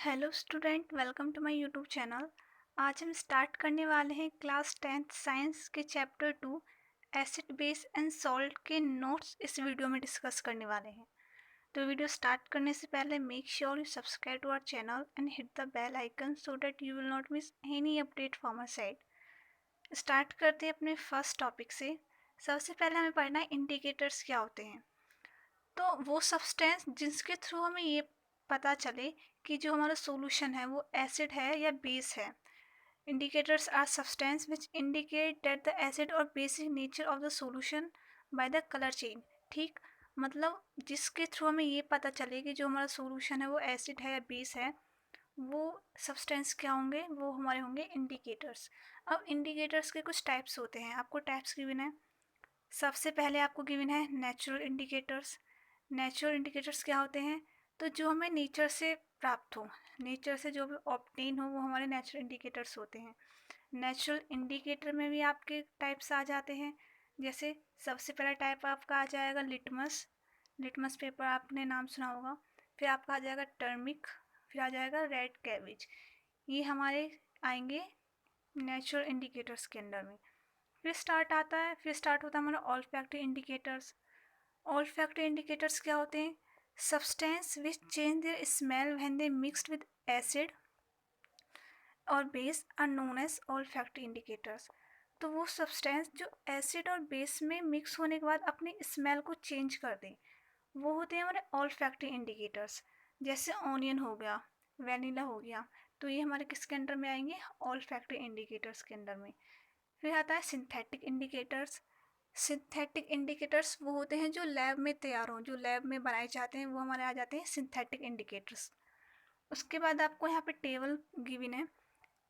Hello student, welcome to my YouTube channel. आज हम start करने वाले हैं क्लास 10th साइंस के chapter 2 acid base and salt के नोट्स इस वीडियो में डिस्कस करने वाले हैं। तो वीडियो स्टार्ट करने से पहले make sure you subscribe to our channel and hit the bell icon so that you will not miss any update from our side. Start करते हैं अपने फर्स्ट टॉपिक से। सबसे पहले हमें पढ़ना है इंडिकेटर्स क्या होते हैं। तो वो सब्सटेंस जिसके थ्रू हमें ये पता चले कि जो हमारा सॉल्यूशन है वो एसिड है या बेस है। Indicators are substance which indicate that the acid और basic nature of the solution by the colour change. ठीक, मतलब जिसके थ्रू हमें ये पता चले कि जो हमारा सॉल्यूशन है वो एसिड है या बेस है, वो सब्सटेंस क्या होंगे, वो हमारे होंगे इंडिकेटर्स। अब इंडिकेटर्स के कुछ टाइप्स होते हैं, आपको टाइप्स गिवन है। सबसे पहले आपको गिवन है नेचुरल इंडिकेटर्स। नेचुरल इंडिकेटर्स क्या होते हैं? तो जो हमें नेचर से प्राप्त हो, नेचर से जो भी ऑब्टेन हो, वो हमारे नेचुरल इंडिकेटर्स होते हैं। नेचुरल इंडिकेटर में भी आपके टाइप्स आ जाते हैं। जैसे सबसे पहला टाइप आपका आ जाएगा लिटमस। लिटमस पेपर आपने नाम सुना होगा। फिर आपका आ जाएगा टर्मिक। फिर आ जाएगा रेड कैबिज। ये हमारे आएंगे नेचुरल इंडिकेटर्स के अंडर में। फिर स्टार्ट होता है हमारा ऑल्फैक्टरी इंडिकेटर्स। ऑल्फैक्टरी इंडिकेटर्स क्या होते हैं? Substance which change their smell when they mixed with acid और base are known as olfactory indicators. तो वो सब्सटेंस जो एसिड और बेस में मिक्स होने के बाद अपनी स्मेल को चेंज कर दें, वो होते हैं हमारे ऑल्फैक्टरी इंडिकेटर्स। जैसे ऑनियन हो गया, वैनिला हो गया, तो ये हमारे किसके अंडर में आएंगे? ऑल्फैक्टरी इंडिकेटर्स के अंडर में। फिर आता है सिंथेटिक इंडिकेटर्स। सिंथेटिक इंडिकेटर्स वो होते हैं जो लैब में तैयार हों, जो लैब में बनाए जाते हैं, वो हमारे आ जाते हैं सिंथेटिक इंडिकेटर्स। उसके बाद आपको यहाँ पे टेबल गिवन है।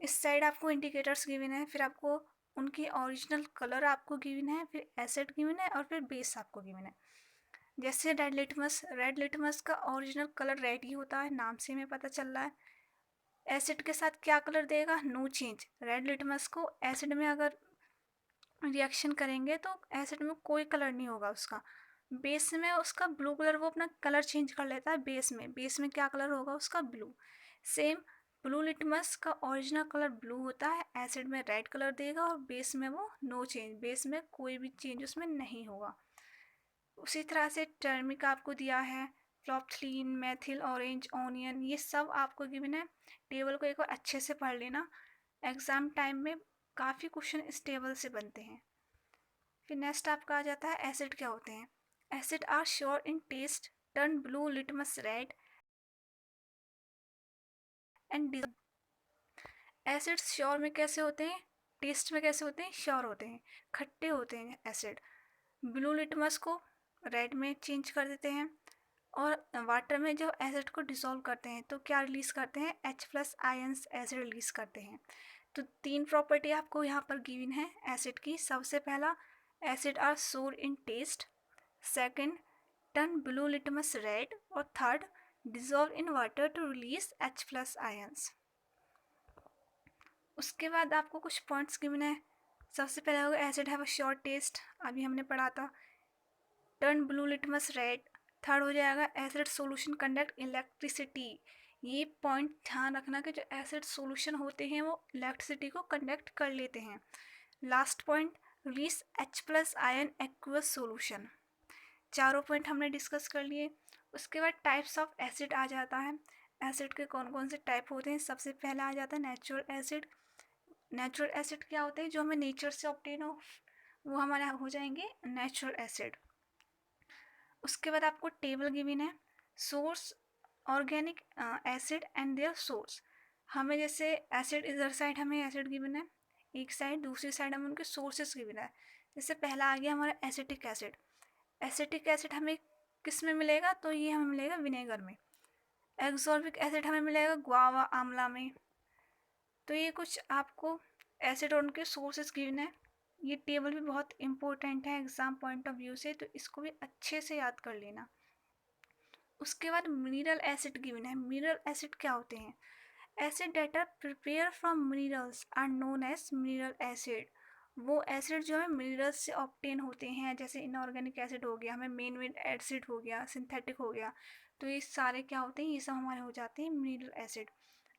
इस साइड आपको इंडिकेटर्स गिवन है, फिर आपको उनकी ओरिजिनल कलर आपको गिवन है, फिर एसिड गिवन है और फिर बेस आपको गिवन है। जैसे रेड लिटमस का ओरिजिनल कलर रेड ही होता है, नाम से हमें पता चल रहा है। एसिड के साथ क्या कलर देगा? No change. रेड लिटमस को एसिड में अगर रिएक्शन करेंगे तो एसिड में कोई कलर नहीं होगा उसका। बेस में उसका ब्लू कलर, वो अपना कलर चेंज कर लेता है बेस में क्या कलर होगा उसका? ब्लू। सेम ब्लू लिटमस का ओरिजिनल कलर ब्लू होता है, एसिड में रेड कलर देगा और बेस में वो नो चेंज, बेस में कोई भी चेंज उसमें नहीं होगा। उसी तरह से टर्मिक आपको दिया है, फ्लॉपथलीन, मेथिल ऑरेंज, ऑनियन, ये सब आपको गिवन है। टेबल को एक बार अच्छे से पढ़ लेना, एग्ज़ाम टाइम में काफ़ी क्वेश्चन इस टेबल से बनते हैं। फिर नेक्स्ट आपका आ जाता है एसिड क्या होते हैं। Acid are sour in taste, turn blue litmus red and acid sour में कैसे होते हैं? टेस्ट में कैसे होते हैं? श्योर होते हैं, खट्टे होते हैं एसिड। ब्लू लिटमस को रेड में चेंज कर देते हैं और वाटर में जब एसिड को डिसॉल्व करते हैं तो क्या रिलीज़ करते हैं? H+ आयंस एसिड रिलीज़ करते हैं। तो 3 प्रॉपर्टी आपको यहाँ पर गिवन है एसिड की। सबसे पहला, acid are sour in taste. Second, turn blue litmus red. और third, dissolve in water to release H+ ions. उसके बाद आपको कुछ पॉइंट्स गिवन है। सबसे पहले होगा acid have a sour taste, अभी हमने पढ़ा था। Turn blue litmus red. Third हो जाएगा एसिड सॉल्यूशन कंडक्ट इलेक्ट्रिसिटी। ये पॉइंट ध्यान रखना कि जो एसिड सॉल्यूशन होते हैं वो इलेक्ट्रिसिटी को कंडक्ट कर लेते हैं। Last point, release H+ ion aqueous solution. चारों पॉइंट हमने डिस्कस कर लिए। उसके बाद टाइप्स ऑफ एसिड आ जाता है। एसिड के कौन कौन से टाइप होते हैं? सबसे पहला आ जाता है नेचुरल एसिड। नेचुरल एसिड क्या होते हैं? जो हमें नेचर से ऑब्टेन हो, वो हमारे हो जाएंगे नेचुरल एसिड। उसके बाद आपको टेबल गिवन है, source, organic acid and their source. हमें जैसे एसिड इधर साइड हमें एसिड गिवन है एक साइड, दूसरी साइड हमें उनके सोर्सेस गिवन है। जैसे पहला आ गया हमारा एसिटिक एसिड। एसिटिक एसिड हमें किस में मिलेगा? तो ये हमें मिलेगा विनेगर में। एक्सॉर्बिक एसिड हमें मिलेगा गुआवा, आंवला में। तो ये कुछ आपको एसिड और उनके सोर्सेस गिवन है। ये टेबल भी बहुत इंपॉर्टेंट है एग्जाम पॉइंट ऑफ व्यू से, तो इसको भी अच्छे से याद कर लेना। उसके बाद मिनरल एसिड गिवन है। मिनरल एसिड क्या होते हैं? Acid that are prepare from minerals are known as mineral acid. वो एसिड जो है मिनरल्स से ऑब्टेन होते हैं, जैसे इनऑर्गेनिक एसिड हो गया, हमें मेन एसिड हो गया, सिंथेटिक हो गया, तो ये सारे क्या होते हैं, ये सब हमारे हो जाते हैं मिनरल एसिड।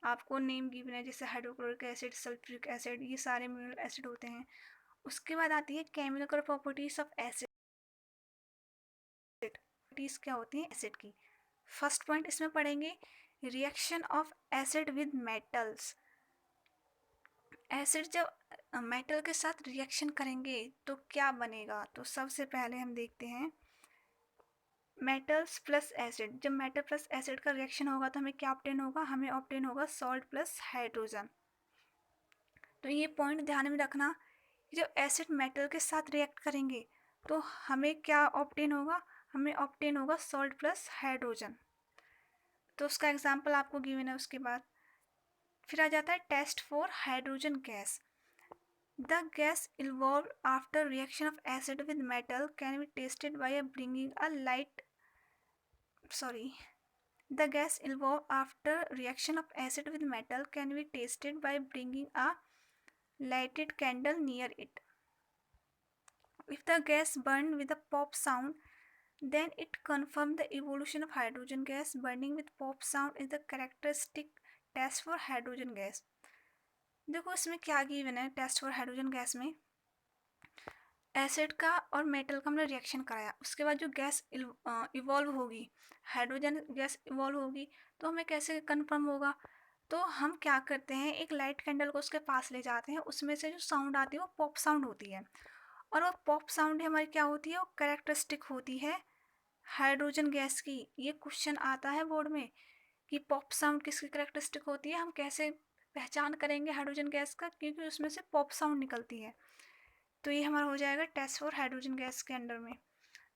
आपको नेम गिवन है जैसे हाइड्रोक्लोरिक एसिड, सल्फ्यूरिक एसिड, ये सारे मिनरल एसिड होते हैं। उसके बाद आती है chemical properties of acid. Properties क्या होती हैं एसिड की। फर्स्ट पॉइंट इसमें पढ़ेंगे reaction of acid with metals. Acid जब मेटल के साथ रिएक्शन करेंगे तो क्या बनेगा, तो सबसे पहले हम देखते हैं मेटल्स प्लस एसिड। जब मेटल प्लस एसिड का रिएक्शन होगा तो हमें क्या ऑब्टेन होगा, हमें ऑब्टेन होगा सॉल्ट प्लस हाइड्रोजन। तो ये पॉइंट ध्यान में रखना, जब एसिड मेटल के साथ रिएक्ट करेंगे तो हमें क्या ऑब्टेन होगा, हमें ऑब्टेन होगा सॉल्ट प्लस हाइड्रोजन। तो उसका एग्जांपल आपको गिवन है। उसके बाद फिर आ जाता है test for hydrogen gas. The gas evolve after reaction of acid with metal can be tested by bringing a light The gas evolved after reaction of acid with metal can be tasted by bringing a lighted candle near it. If the gas burned with a pop sound, then it confirmed the evolution of hydrogen gas. Burning with pop sound is the characteristic test for hydrogen gas. देखो इसमें क्या given है, test for hydrogen gas में acid का और metal का हमने reaction कराया, उसके बाद जो गैस इवॉल्व होगी, हाइड्रोजन गैस इवॉल्व होगी, तो हमें कैसे कंफर्म होगा, तो हम क्या करते हैं एक लाइट कैंडल को उसके पास ले जाते हैं, उसमें से जो साउंड आती है वो पॉप साउंड होती है, और वो पॉप साउंड हमारी क्या होती है, वो कैरेक्टरिस्टिक होती है हाइड्रोजन गैस की। ये क्वेश्चन आता है बोर्ड में कि पॉप साउंड किसकी कैरेक्टरिस्टिक होती है, हम कैसे पहचान करेंगे हाइड्रोजन गैस का, क्योंकि उसमें से पॉप साउंड निकलती है। तो ये हमारा हो जाएगा टेस्ट फॉर हाइड्रोजन गैस के अंडर में।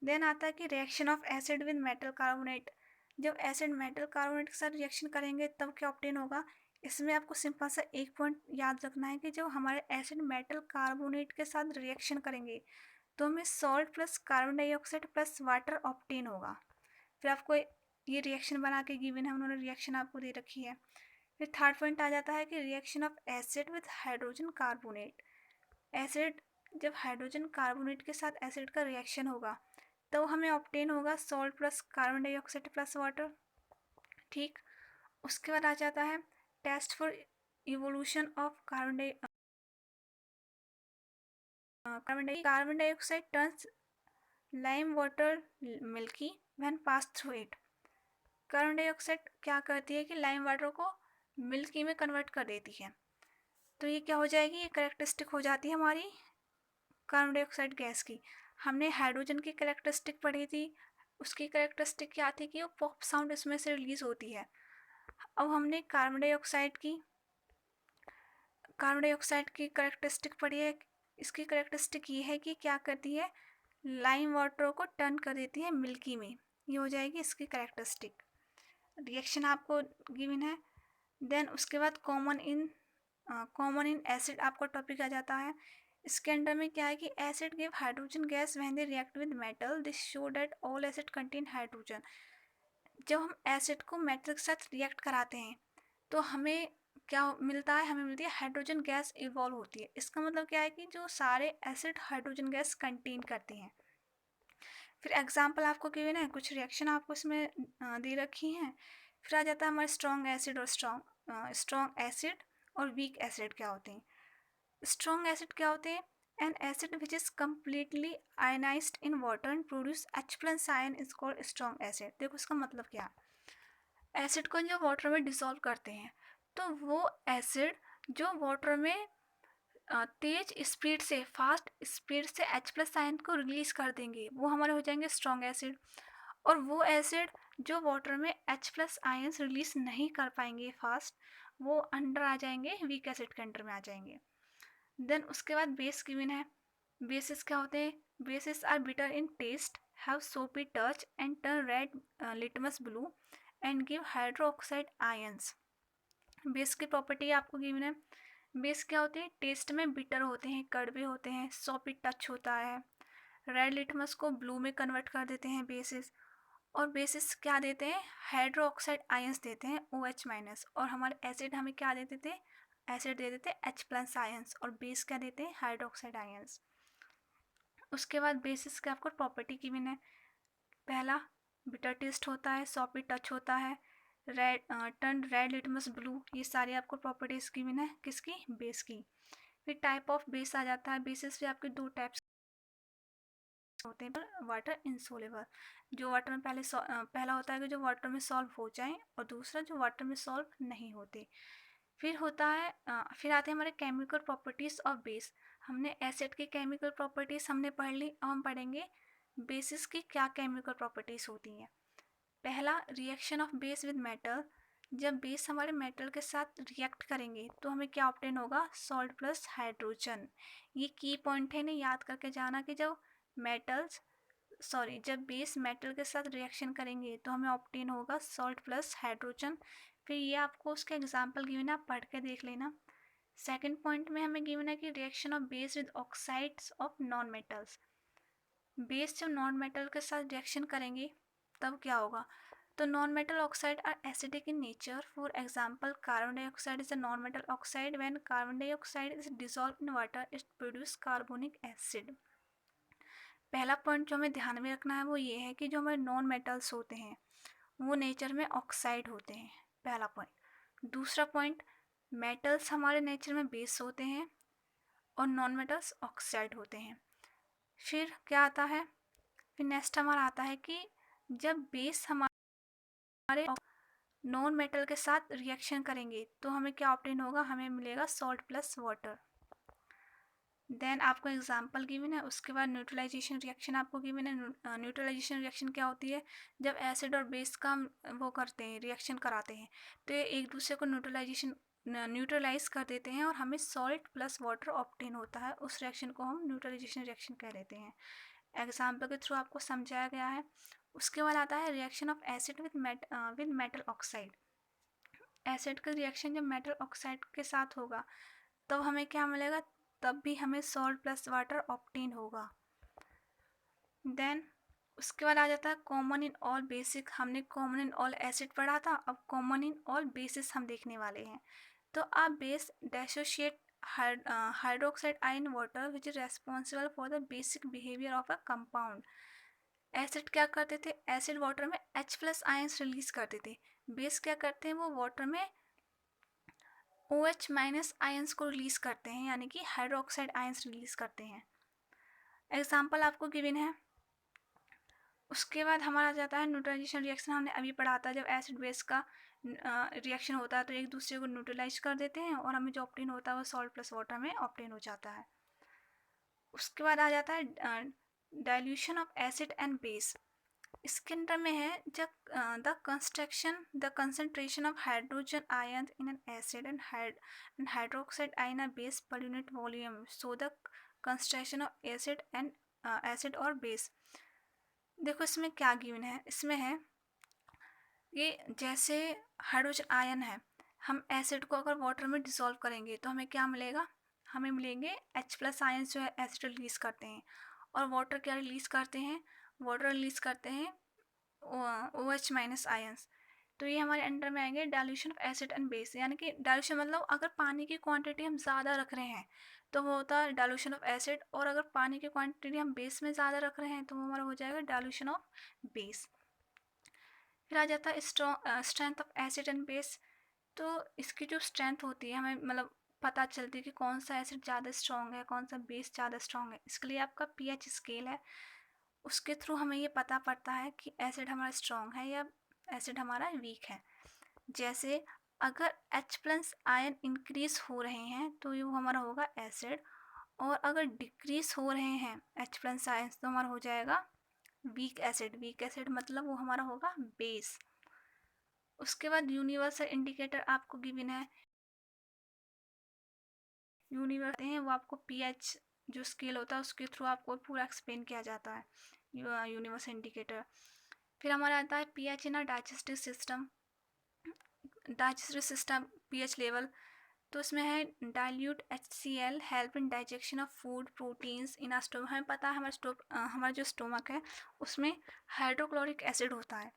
देन आता है कि reaction of acid with metal carbonate. जब एसिड मेटल कार्बोनेट के साथ रिएक्शन करेंगे तब क्या ऑब्टेन होगा। इसमें आपको सिंपल सा एक पॉइंट याद रखना है कि जब हमारे एसिड मेटल कार्बोनेट के साथ रिएक्शन करेंगे तो हमें salt plus carbon dioxide plus water obtain होगा। फिर आपको ये रिएक्शन बना के गिवन है, उन्होंने रिएक्शन आपको दे रखी है। फिर थर्ड पॉइंट आ जाता है कि reaction of acid with hydrogen carbonate. Acid जब हाइड्रोजन कार्बोनेट के साथ एसिड का रिएक्शन होगा तो हमें ऑब्टेन होगा salt plus carbon dioxide plus water. ठीक, उसके बाद आ जाता है test for evolution of carbon dioxide turns lime water milky when pass through it. Carbon dioxide क्या करती है कि लाइम वाटर को मिल्की में कन्वर्ट कर देती है। तो ये क्या हो जाएगी, ये करेक्टरिस्टिक हो जाती है हमारी कार्बन डाइऑक्साइड गैस की। हमने हाइड्रोजन की करेक्टरिस्टिक पढ़ी थी, उसकी करेक्टरिस्टिक क्या थी कि वो पॉप साउंड इसमें से रिलीज होती है। अब हमने कार्बन डाइऑक्साइड की करेक्टरिस्टिक पढ़ी है। इसकी करेक्टरिस्टिक ये है कि क्या करती है, लाइम वाटर को टर्न कर देती है मिल्की में। ये हो जाएगी इसकी करेक्टरिस्टिक। रिएक्शन आपको गिवन है। देन उसके बाद कॉमन इन एसिड आपका टॉपिक आ जाता है। इसके अंडर में क्या है कि acid give hydrogen gas when they react with metal, this show that all acid contain hydrogen. जब हम एसिड को मेटल के साथ रिएक्ट कराते हैं तो हमें क्या मिलता है, हमें मिलती है हाइड्रोजन गैस इवॉल्व होती है। इसका मतलब क्या है कि जो सारे एसिड हाइड्रोजन गैस कंटेन करते हैं। फिर एग्जाम्पल आपको गिवन है, कुछ रिएक्शन आपको इसमें दे रखी हैं। फिर आ जाता है हमारे स्ट्रॉन्ग एसिड और वीक एसिड क्या होते हैं। स्ट्रॉन्ग एसिड क्या होते हैं, N acid which is completely ionised in water and produce H+ ion is called strong acid. देखो इसका मतलब क्या है, एसिड को जो वाटर में डिसॉल्व करते हैं तो वो एसिड जो वाटर में तेज स्पीड से फास्ट स्पीड से H+ आयन को रिलीज कर देंगे, वो हमारे हो जाएंगे स्ट्रॉन्ग एसिड। और वो एसिड जो वाटर में H+ आयन्स रिलीज नहीं कर पाएंगे फास्ट, वो अंडर आ जाएंगे, वीक एसिड के अंडर में आ जाएंगे। देन उसके बाद बेस गिवन है। बेसिस क्या होते हैं, bases are bitter in taste, have soapy touch and turn red litmus blue and give hydroxide ions. Base की प्रॉपर्टी आपको गिवन है। बेस क्या होते हैं, टेस्ट में बिटर होते हैं, कड़वे होते हैं, सोपी टच होता है, रेड लिटमस को ब्लू में कन्वर्ट कर देते हैं बेसिस। और बेसिस क्या देते हैं, हाइड्रोक्साइड आयंस देते हैं OH-। और हमारे एसिड हमें क्या देते थे, एसिड दे देते H+ आयंस, और बेस क्या देते हैं, हाइड्रोक्साइड आयंस। उसके बाद बेसिस का आपको प्रॉपर्टी गिवन है। पहला, बिटर टेस्ट होता है, सॉपी टच होता है, red turn red litmus blue, ये सारी आपको प्रॉपर्टीज गिवन है किसकी, बेस की। फिर टाइप ऑफ बेस आ जाता है, बेसिस भी आपके दो टाइप्स होते हैं, पर वाटर इंसोलेबल, जो वाटर में पहला होता है कि जो वाटर में सॉल्व हो जाए, और दूसरा जो वाटर में सॉल्व नहीं होते। फिर होता है फिर आते हैं हमारे केमिकल प्रॉपर्टीज़ ऑफ बेस। हमने एसिड की केमिकल प्रॉपर्टीज़ हमने पढ़ ली, अब हम पढ़ेंगे बेसिस की क्या केमिकल प्रॉपर्टीज़ होती हैं। पहला, reaction of base with metal. जब बेस हमारे मेटल के साथ रिएक्ट करेंगे तो हमें क्या ऑब्टेन होगा, सॉल्ट प्लस हाइड्रोजन। ये की पॉइंट है, इन्हें याद करके जाना कि जब बेस मेटल के साथ रिएक्शन करेंगे तो हमें ऑब्टेन होगा सॉल्ट प्लस हाइड्रोजन। फिर ये आपको उसके एग्जाम्पल गिवन है, आप पढ़ के देख लेना। सेकेंड पॉइंट में हमें गिवन है कि reaction of base with oxides of non metals. Base जब नॉन मेटल के साथ रिएक्शन करेंगे तब क्या होगा, तो non metal oxide are acidic in nature. For example, carbon dioxide is a non metal oxide. When carbon dioxide is dissolve in water it produce carbonic acid. पहला point जो हमें ध्यान में रखना है वो ये है कि जो हमारे नॉन मेटल्स होते हैं वो नेचर में ऑक्साइड होते हैं, पहला पॉइंट। दूसरा पॉइंट, मेटल्स हमारे नेचर में बेस होते हैं और नॉन मेटल्स ऑक्साइड होते हैं। फिर क्या आता है, फिर नेक्स्ट हमारा आता है कि जब बेस हमारे नॉन मेटल के साथ रिएक्शन करेंगे तो हमें क्या ऑब्टेन होगा, हमें मिलेगा सॉल्ट प्लस वाटर। देन आपको एग्जांपल गिवन है, उसके बाद न्यूट्रलाइजेशन रिएक्शन आपको गिवन है। न्यूट्रलाइजेशन रिएक्शन क्या होती है, जब एसिड और बेस का वो करते हैं, रिएक्शन कराते हैं, तो ये एक दूसरे को न्यूट्रलाइज कर देते हैं और हमें सॉल्ट प्लस वाटर ऑब्टेन होता है। उस रिएक्शन को हम न्यूट्रलाइजेशन रिएक्शन कह देते हैं। एग्जाम्पल के थ्रू आपको समझाया गया है। उसके बाद आता है reaction of acid with metal oxide. Acid का रिएक्शन जब मेटल ऑक्साइड के साथ होगा तब हमें क्या मिलेगा, तब भी हमें सॉल्ट प्लस वाटर ऑब्टेन होगा। देन उसके बाद आ जाता है कॉमन इन ऑल बेसिक। हमने कॉमन इन ऑल एसिड पढ़ा था, अब कॉमन इन ऑल बेसिस हम देखने वाले हैं। तो आप base dissociate hydroxide ion water which is responsible for the basic behaviour of a compound. Acid क्या करते थे, एसिड वाटर में H प्लस आयन्स रिलीज करते थे। बेस क्या करते हैं, वो वाटर में OH माइनस आयन्स को रिलीज करते हैं, यानी कि हाइड्रोक्साइड आयन्स रिलीज करते हैं। एग्जाम्पल आपको गिवन है। उसके बाद हमारा जाता है न्यूट्रलाइजेशन रिएक्शन। हमने अभी पढ़ा था, जब एसिड बेस का रिएक्शन होता है तो एक दूसरे को न्यूट्रलाइज कर देते हैं और हमें जो ऑब्टेन होता है वो सॉल्ट प्लस वाटर में ऑब्टेन हो जाता है। उसके बाद आ जाता है dilution of acid and base. इसके अंदर में है जब the concentration of hydrogen ion in an acid and hydroxide ion or base per unit volume, so the concentration of acid और बेस। देखो इसमें क्या गिवन है, इसमें है ये जैसे हाइड्रोजन आयन है, हम एसिड को अगर वाटर में डिसॉल्व करेंगे तो हमें क्या मिलेगा, हमें मिलेंगे H प्लस आयन जो है एसिड रिलीज करते हैं, और वाटर क्या रिलीज करते हैं, वाटर रिलीज करते हैं OH माइनस आयन्स। तो ये हमारे अंडर में आएंगे dilution of acid and base. यानी कि डाइल्यूशन मतलब अगर पानी की क्वांटिटी हम ज़्यादा रख रहे हैं तो वो होता है डाइल्यूशन ऑफ एसिड, और अगर पानी की क्वांटिटी हम बेस में ज़्यादा रख रहे हैं तो वो हमारा हो जाएगा डाइल्यूशन ऑफ बेस। फिर आ जाता है strength of acid and base. तो इसकी जो स्ट्रेंथ होती है हमें मतलब पता चलती है कि कौन सा एसिड ज़्यादा स्ट्रॉन्ग है, कौन सा बेस ज़्यादा स्ट्रॉन्ग है। इसके लिए आपका pH स्केल है, उसके थ्रू हमें ये पता पड़ता है कि एसिड हमारा स्ट्रॉन्ग है या एसिड हमारा वीक है। जैसे अगर H प्लस आयन इंक्रीज हो रहे हैं तो ये हमारा होगा एसिड, और अगर डिक्रीज हो रहे हैं H प्लस आयन तो हमारा हो जाएगा वीक एसिड। वीक एसिड मतलब वो हमारा होगा बेस। उसके बाद यूनिवर्सल इंडिकेटर आपको गिवन है। यूनिवर्सल हैं वो आपको pH जो स्केल होता है उसके थ्रू आपको पूरा एक्सप्लेन किया जाता है, यूनिवर्सल इंडिकेटर। फिर हमारा आता है pH in digestive system. Digestive system pH level, तो इसमें है dilute HCl help in digestion of food proteins in a stomach. हमें पता है हमारा जो स्टोमक है उसमें हाइड्रोक्लोरिक एसिड होता है।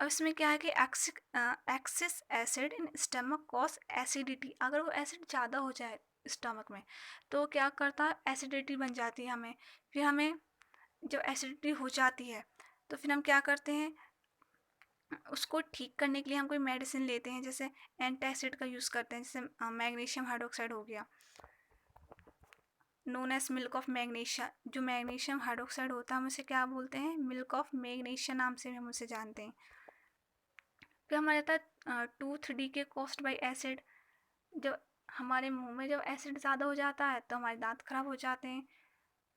अब इसमें क्या है कि excess acid in stomach cause acidity. अगर वो एसिड ज़्यादा हो जाए स्टमक में तो क्या करता है, एसिडिटी बन जाती है हमें। फिर हमें जब एसिडिटी हो जाती है तो फिर हम क्या करते हैं, उसको ठीक करने के लिए हम कोई मेडिसिन लेते हैं, जैसे एंटासिड का यूज़ करते हैं, जैसे मैग्नीशियम हाइड्रोक्साइड हो गया, known as milk of magnesia. जो मैग्नीशियम हाइड्रोक्साइड होता है हम उसे क्या बोलते हैं, मिल्क ऑफ मैग्नीशिया नाम से हम उसे जानते हैं। फिर हमारा आता है tooth decay caused by acid. जब हमारे मुंह में जब एसिड ज़्यादा हो जाता है तो हमारे दांत खराब हो जाते हैं,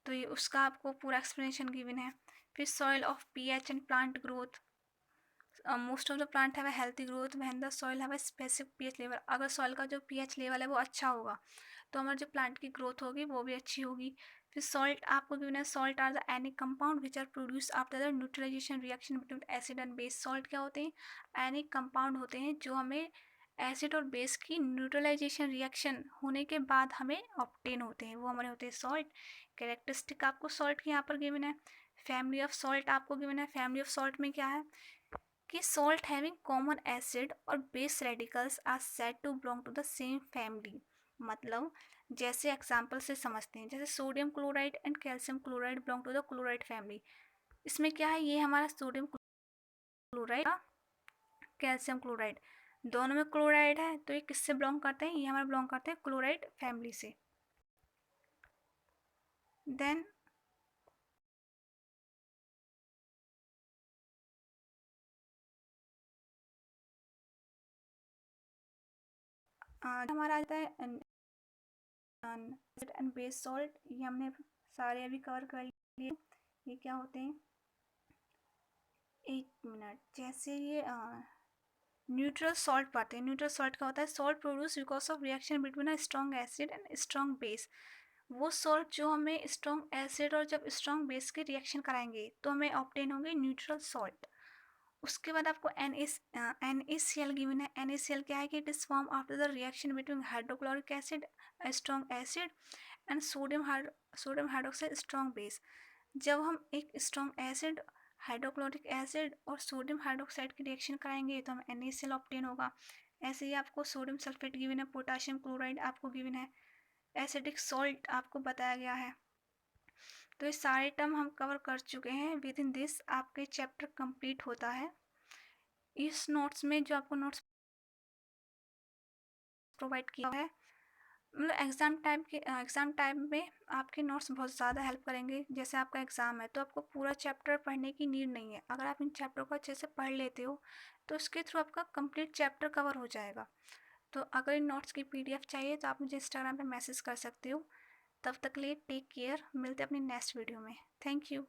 तो ये उसका आपको पूरा एक्सप्लेनेशन गिवन है। फिर soil of pH and plant growth. Most of the plant have a healthy growth when the soil have a specific pH level. अगर सॉइल का जो पीएच लेवल है वो अच्छा होगा तो हमारे जो प्लांट की ग्रोथ होगी वो भी अच्छी होगी। फिर सॉल्ट आपको गिवन है, salt are the any compound which are produce after the neutralization reaction between acid and base. Salt क्या होते हैं, एनी कंपाउंड होते हैं जो हमें एसिड और बेस की न्यूट्रलाइजेशन रिएक्शन होने के बाद हमें ऑब्टेन होते हैं, वो हमारे होते हैं सॉल्ट। कैरेक्टरिस्टिक आपको सॉल्ट की यहाँ पर गिवन है। फैमिली ऑफ सॉल्ट आपको गिवन है। फैमिली ऑफ सॉल्ट में क्या है कि सॉल्ट हैविंग कॉमन एसिड और base radicals are said to belong to the same family. मतलब जैसे एग्जाम्पल से समझते हैं, जैसे sodium chloride and calcium chloride belong to the chloride family. इसमें क्या है, ये हमारा सोडियम क्लोराइड, कैल्शियम क्लोराइड, दोनों में क्लोराइड है, तो ये किससे बिलोंग करते हैं, ये हमारे बिलोंग करते हैं क्लोराइड फैमिली से। देन हमारा आता है एंड बेस सॉल्ट, ये हमने सारे अभी कवर कर लिए। ये क्या होते हैं, एक मिनट, जैसे ये न्यूट्रल सॉल्ट पाते हैं। न्यूट्रल सॉल्ट का होता है salt produce because of reaction between a strong acid and strong base. वो सॉल्ट जो हमें स्ट्रॉन्ग एसिड और जब स्ट्रॉन्ग बेस के रिएक्शन कराएंगे तो हमें ऑब्टेन होंगे न्यूट्रल सॉल्ट। उसके बाद आपको NaCl गिवन है। NaCl क्या है कि it is form after the reaction between hydrochloric acid strong acid and sodium hydroxide strong base. जब हम एक स्ट्रॉन्ग एसिड, हाइड्रोक्लोरिक एसिड और सोडियम हाइड्रोक्साइड की रिएक्शन कराएंगे तो हमें NaCl ऑब्टेन होगा। ऐसे ही आपको सोडियम सल्फेट गिवन है, पोटाशियम क्लोराइड आपको गिवन है, एसिडिक सॉल्ट आपको बताया गया है। तो ये सारे टर्म हम कवर कर चुके हैं। विद इन दिस आपके चैप्टर कंप्लीट होता है। इस नोट्स में जो आपको नोट्स प्रोवाइड किया है, मतलब एग्ज़ाम टाइम में आपके नोट्स बहुत ज़्यादा हेल्प करेंगे। जैसे आपका एग्ज़ाम है तो आपको पूरा चैप्टर पढ़ने की नीड नहीं है, अगर आप इन चैप्टर को अच्छे से पढ़ लेते हो तो उसके थ्रू आपका कंप्लीट चैप्टर कवर हो जाएगा। तो अगर इन नोट्स की PDF चाहिए तो आप मुझे इंस्टाग्राम पे मैसेज कर सकते हो। तब तक के लिए टेक केयर, मिलते हैं अपनी नेक्स्ट वीडियो में। Thank you.